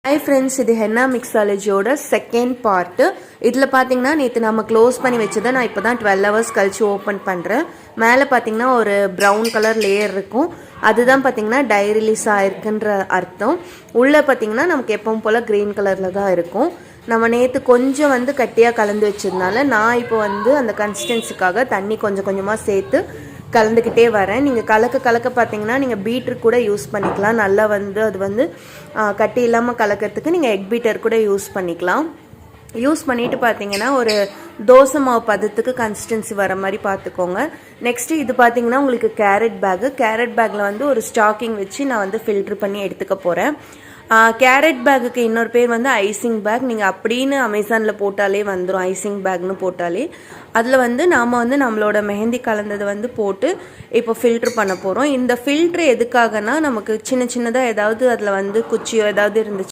Hi friends, இது henna மிக்ஸாலஜியோட second part. இதில் பார்த்தீங்கன்னா நேற்று நம்ம க்ளோஸ் பண்ணி வச்சதை நான் இப்போ தான் 12 hours கழிச்சு ஓப்பன் பண்ணுறேன். மேலே பார்த்தீங்கன்னா ஒரு ப்ரௌன் கலர் லேயர் இருக்கும். அதுதான் பார்த்தீங்கன்னா டை ரிலீஸ் ஆகிருக்குன்ற அர்த்தம். உள்ளே பார்த்தீங்கன்னா நமக்கு எப்பவும் போல் க்ரீன் கலரில் தான் இருக்கும். நம்ம நேற்று கொஞ்சம் கட்டியாக கலந்து வச்சதுனால நான் இப்போ அந்த கன்சிஸ்டன்சிக்காக தண்ணி கொஞ்சம் கொஞ்சமாக சேர்த்து கலந்துக்கிட்டே வரேன். நீங்கள் கலக்க பார்த்தீங்கன்னா நீங்கள் பீட்ரு கூட யூஸ் பண்ணிக்கலாம். நல்லா அது கட்டி இல்லாமல் கலக்கிறதுக்கு நீங்கள் எக் பீட்டர் கூட யூஸ் பண்ணிக்கலாம். யூஸ் பண்ணிவிட்டு பார்த்தீங்கன்னா ஒரு தோசை மாவு பதத்துக்கு கன்சிஸ்டன்சி வர மாதிரி பார்த்துக்கோங்க. நெக்ஸ்ட்டு இது பார்த்தீங்கன்னா உங்களுக்கு கேரட் பேக்கில் ஒரு ஸ்டாக்கிங் வச்சு நான் ஃபில்ட்ரு பண்ணி எடுத்துக்க போகிறேன். கேரட் பேக்குக்கு இன்னொரு பேர் ஐசிங் பேக். நீங்கள் அப்படின்னு அமேசானில் போட்டாலே வந்துடும். ஐசிங் பேக்னு போட்டாலே அதில் நாம் நம்மளோட மெஹந்தி கலந்ததை போட்டு இப்போ ஃபில்ட்ரு பண்ண போகிறோம். இந்த ஃபில்ட்ரு எதுக்காகனா நமக்கு சின்னதாக ஏதாவது அதில் குச்சியோ ஏதாவது இருந்துச்சு